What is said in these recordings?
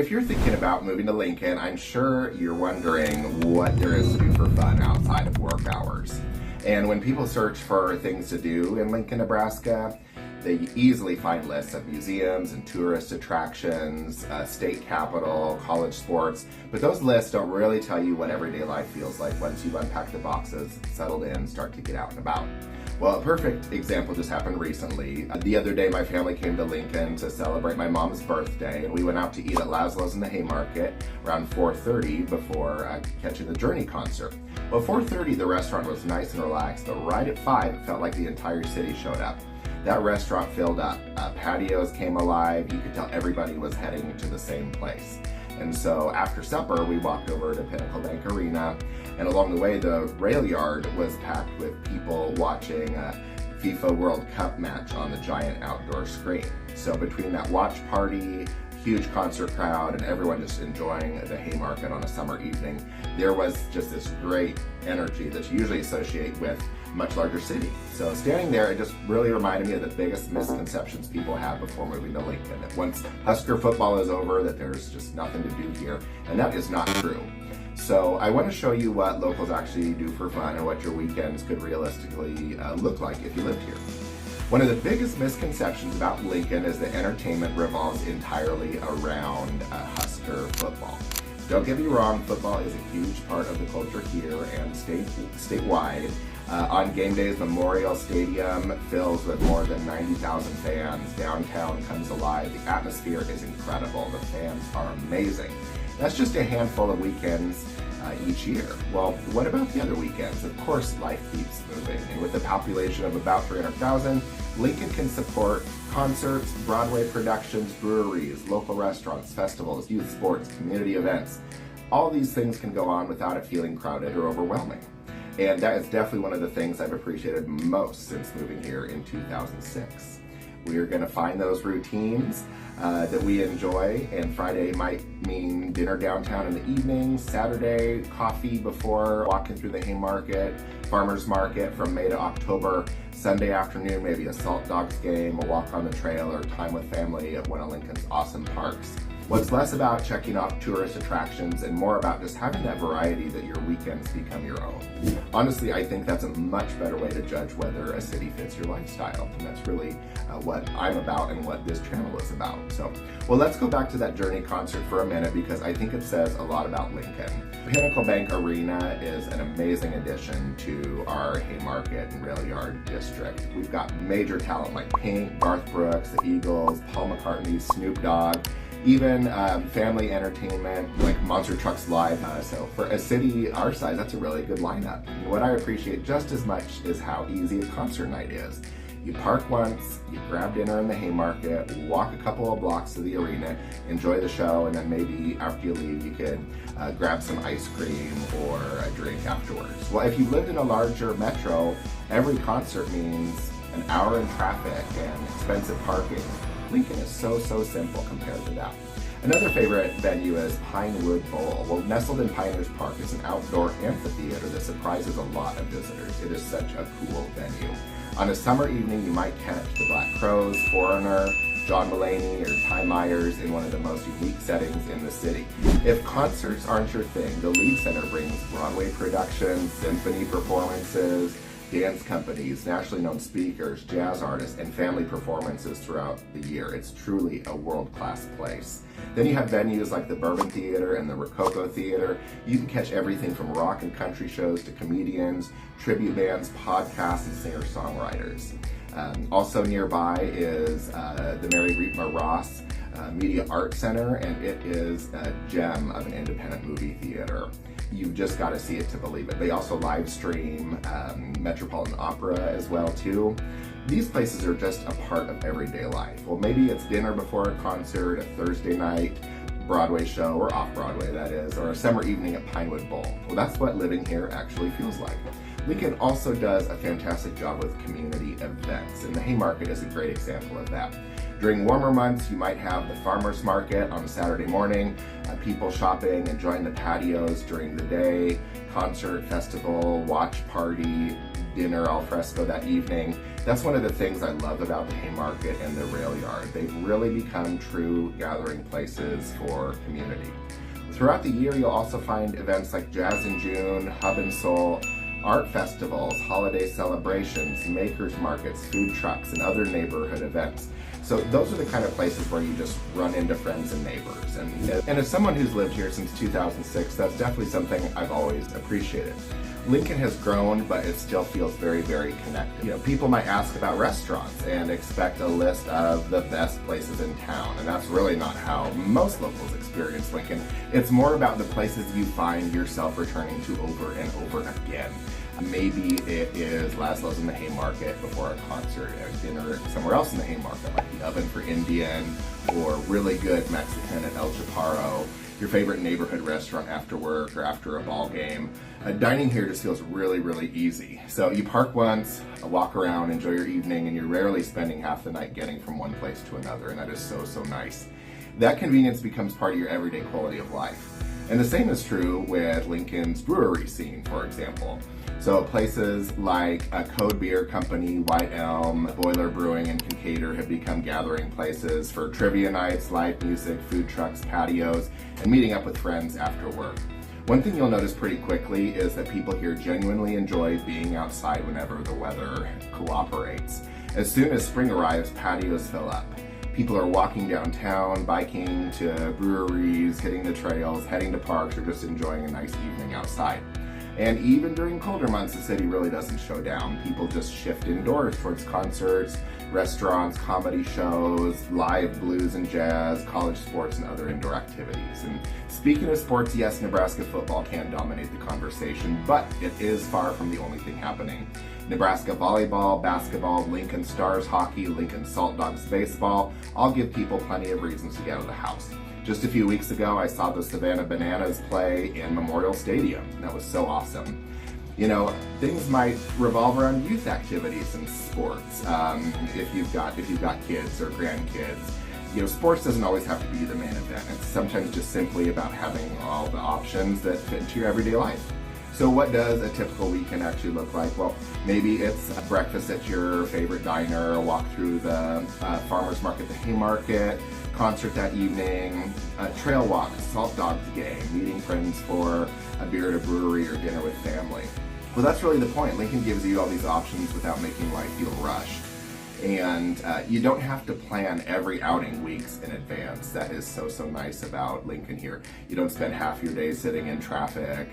If you're thinking about moving to Lincoln, I'm sure you're wondering what there is to do for fun outside of work hours. And when people search for things to do in Lincoln, Nebraska, they easily find lists of museums and tourist attractions, state capitol, college sports, but those lists don't really tell you what everyday life feels like once you've unpacked the boxes, settled in, start to get out and about. Well, a perfect example just happened recently. The other day, my family came to Lincoln to celebrate my mom's birthday, and we went out to eat at Laszlo's in the Haymarket around 4:30 before catching the Journey concert. Well, 4:30, the restaurant was nice and relaxed, but right at 5, it felt like the entire city showed up. That restaurant filled up. Patios came alive. You could tell everybody was heading to the same place. And so after supper, we walked over to Pinnacle Bank Arena, and along the way, the rail yard was packed with people watching a FIFA World Cup match on the giant outdoor screen. So between that watch party, huge concert crowd, and everyone just enjoying the Haymarket on a summer evening, there was just this great energy that you usually associate with a much larger city. So standing there, it just really reminded me of the biggest misconceptions people have before moving to Lincoln, that once Husker football is over, that there's just nothing to do here, and that is not true. So I want to show you what locals actually do for fun and what your weekends could realistically look like if you lived here. One of the biggest misconceptions about Lincoln is that entertainment revolves entirely around Husker football. Don't get me wrong, football is a huge part of the culture here and statewide. On game days, Memorial Stadium fills with more than 90,000 fans. Downtown comes alive. The atmosphere is incredible. The fans are amazing. That's just a handful of weekends each year. Well, what about the other weekends? Of course, life keeps moving. And with a population of about 300,000, Lincoln can support concerts, Broadway productions, breweries, local restaurants, festivals, youth sports, community events. All these things can go on without it feeling crowded or overwhelming. And that is definitely one of the things I've appreciated most since moving here in 2006. We are going to find those routines that we enjoy, and Friday might mean dinner downtown in the evening, Saturday, coffee before walking through the Haymarket, farmers market from May to October, Sunday afternoon, maybe a Salt Dogs game, a walk on the trail, or time with family at one of Lincoln's awesome parks. What's less about checking off tourist attractions and more about just having that variety that your weekends become your own. Honestly, I think that's a much better way to judge whether a city fits your lifestyle. And that's really what I'm about and what this channel is about. So, well, let's go back to that Journey concert for a minute because I think it says a lot about Lincoln. Pinnacle Bank Arena is an amazing addition to our Haymarket and Rail Yard district. We've got major talent like Pink, Garth Brooks, the Eagles, Paul McCartney, Snoop Dogg, even family entertainment like Monster Trucks Live. So for a city our size, that's a really good lineup. And what I appreciate just as much is how easy a concert night is. You park once, you grab dinner in the Haymarket, walk a couple of blocks to the arena, enjoy the show, and then maybe after you leave you could grab some ice cream or a drink afterwards. Well, if you lived in a larger metro, every concert means an hour in traffic and expensive parking. Lincoln is so simple compared to that. Another favorite venue is Pinewood Bowl. Well, nestled in Piners Park is an outdoor amphitheater that surprises a lot of visitors. It is such a cool venue. On a summer evening, you might catch the Black Crowes, Foreigner, John Mulaney, or Ty Myers in one of the most unique settings in the city. If concerts aren't your thing, the Lead Center brings Broadway productions, symphony performances, dance companies, nationally known speakers, jazz artists, and family performances throughout the year. It's truly a world-class place. Then you have venues like the Bourbon Theater and the Rococo Theater. You can catch everything from rock and country shows to comedians, tribute bands, podcasts, and singer-songwriters. Also nearby is the Mary Reitma Ross Media Arts Center, and it is a gem of an independent movie theater. You've just got to see it to believe it. They also live stream Metropolitan Opera as well too. These places are just a part of everyday life. Well, maybe it's dinner before a concert, a Thursday night Broadway show, or off-Broadway that is, or a summer evening at Pinewood Bowl. Well, that's what living here actually feels like. Lincoln also does a fantastic job with community events, and the Haymarket is a great example of that. During warmer months, you might have the farmer's market on a Saturday morning, people shopping, enjoying the patios during the day, concert, festival, watch party, dinner al fresco that evening. That's one of the things I love about the Haymarket and the rail yard. They've really become true gathering places for community. Throughout the year, you'll also find events like Jazz in June, Hub and Soul, art festivals, holiday celebrations, makers markets, food trucks, and other neighborhood events. So those are the kind of places where you just run into friends and neighbors. And as someone who's lived here since 2006, that's definitely something I've always appreciated. Lincoln has grown, but it still feels very, very connected. You know, people might ask about restaurants and expect a list of the best places in town, and that's really not how most locals experience Lincoln. It's more about the places you find yourself returning to over and over again. Maybe it is Laszlo's in the Haymarket before a concert, or dinner somewhere else in the Haymarket, like the Oven for Indian, or really good Mexican at El Chaparro, your favorite neighborhood restaurant after work or after a ball game. Dining here just feels really, really easy. So you park once, walk around, enjoy your evening, and you're rarely spending half the night getting from one place to another, and that is so, so nice. That convenience becomes part of your everyday quality of life. And the same is true with Lincoln's brewery scene, for example. So places like Code Beer Company, White Elm, Boiler Brewing, and Kincaidor have become gathering places for trivia nights, live music, food trucks, patios, and meeting up with friends after work. One thing you'll notice pretty quickly is that people here genuinely enjoy being outside whenever the weather cooperates. As soon as spring arrives, patios fill up. People are walking downtown, biking to breweries, hitting the trails, heading to parks, or just enjoying a nice evening outside. And even during colder months, the city really doesn't show down. People just shift indoors towards concerts, restaurants, comedy shows, live blues and jazz, college sports, and other indoor activities. And speaking of sports, yes, Nebraska football can dominate the conversation, but it is far from the only thing happening. Nebraska volleyball, basketball, Lincoln Stars hockey, Lincoln Salt Dogs baseball all give people plenty of reasons to get out of the house. Just a few weeks ago, I saw the Savannah Bananas play in Memorial Stadium. That was so awesome. You know, things might revolve around youth activities and sports. If you've got kids or grandkids, you know, sports doesn't always have to be the main event. It's sometimes just simply about having all the options that fit into your everyday life. So what does a typical weekend actually look like? Well, maybe it's a breakfast at your favorite diner, a walk through the farmer's market, the Haymarket, concert that evening, a trail walk, a Salt Dogs game, meeting friends for a beer at a brewery or dinner with family. Well, that's really the point. Lincoln gives you all these options without making life feel rushed. And you don't have to plan every outing weeks in advance. That is so, so nice about Lincoln here. You don't spend half your day sitting in traffic,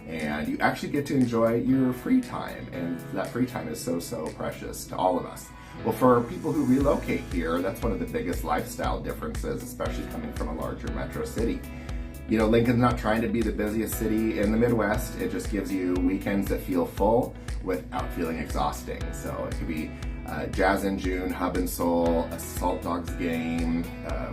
and you actually get to enjoy your free time, and that free time is so, so precious to all of us. Well, for people who relocate here, that's one of the biggest lifestyle differences, especially coming from a larger metro city. You know, Lincoln's not trying to be the busiest city in the Midwest. It just gives you weekends that feel full without feeling exhausting. So it could be Jazz in June, Hub and Soul, a Salt Dogs game,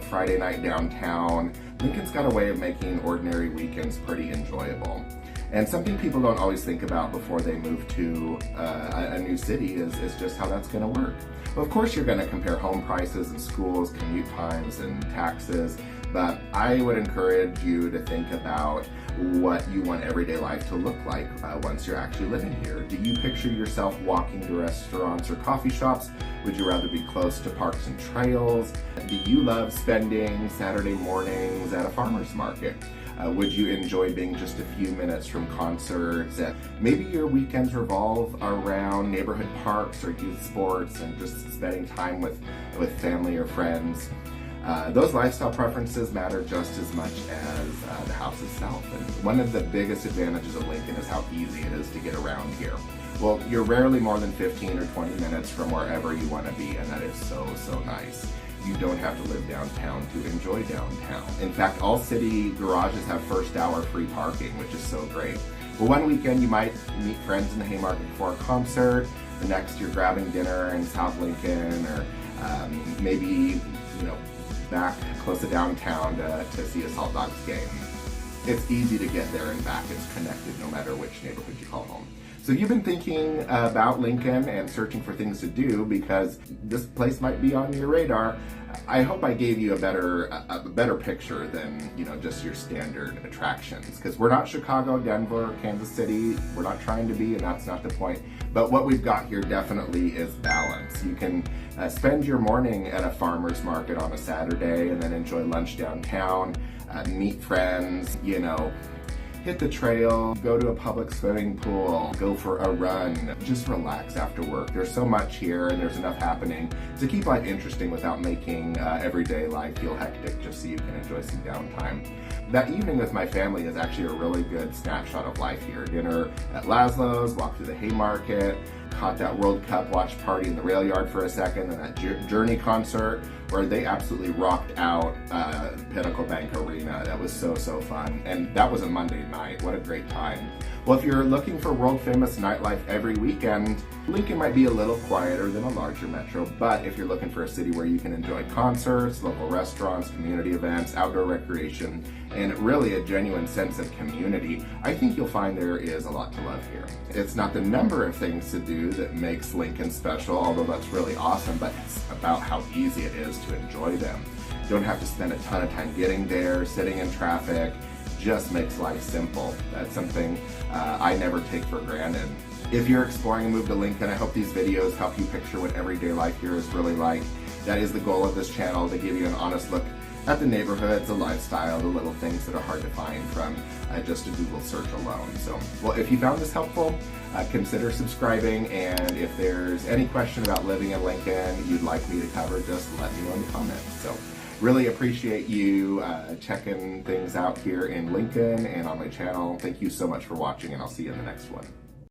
Friday night downtown. Lincoln's got a way of making ordinary weekends pretty enjoyable. And something people don't always think about before they move to a new city is just how that's going to work. Well, of course, you're going to compare home prices and schools, commute times, and taxes, but I would encourage you to think about what you want everyday life to look like once you're actually living here. Do you picture yourself walking to restaurants or coffee shops? Would you rather be close to parks and trails? Do you love spending Saturday mornings at a farmer's market? Would you enjoy being just a few minutes from concerts? Maybe your weekends revolve around neighborhood parks or youth sports and just spending time with family or friends. Those lifestyle preferences matter just as much as the house itself. And one of the biggest advantages of Lincoln is how easy it is to get around here. Well, you're rarely more than 15 or 20 minutes from wherever you want to be, and that is so, so nice. You don't have to live downtown to enjoy downtown. In fact, all city garages have first hour free parking, which is so great. Well, one weekend you might meet friends in the Haymarket before a concert. The next you're grabbing dinner in South Lincoln, or maybe back close to downtown to see a Salt Dogs game. It's easy to get there and back. It's connected no matter which neighborhood you call home. So you've been thinking about Lincoln and searching for things to do because this place might be on your radar. I hope I gave you a better picture than, you know, just your standard attractions, because we're not Chicago, Denver, Kansas City. We're not trying to be, and that's not the point. But what we've got here definitely is balance. You can spend your morning at a farmer's market on a Saturday and then enjoy lunch downtown, meet friends, you know, hit the trail, go to a public swimming pool, go for a run, just relax after work. There's so much here and there's enough happening to keep life interesting without making everyday life feel hectic, just so you can enjoy some downtime. That evening with my family is actually a really good snapshot of life here. Dinner at Laszlo's, walk through the Haymarket, caught that World Cup watch party in the rail yard for a second, and that Journey concert where they absolutely rocked out Pinnacle Bank Arena. That was so fun, and that was a Monday night. What a great time. Well, if you're looking for world famous nightlife every weekend, Lincoln might be a little quieter than a larger metro, but if you're looking for a city where you can enjoy concerts, local restaurants, community events, outdoor recreation, and really a genuine sense of community, I think you'll find there is a lot to love here. It's not the number of things to do that makes Lincoln special, although that's really awesome, but it's about how easy it is to enjoy them. You don't have to spend a ton of time getting there, sitting in traffic. Just makes life simple. That's something I never take for granted. If you're exploring a move to Lincoln, I hope these videos help you picture what everyday life here is really like. That is the goal of this channel, to give you an honest look at the neighborhoods, the lifestyle, the little things that are hard to find from just a Google search alone. So, well, if you found this helpful, consider subscribing, and if there's any question about living in Lincoln you'd like me to cover, just let me know in the comments. So, really appreciate you checking things out here in Lincoln and on my channel. Thank you so much for watching, and I'll see you in the next one.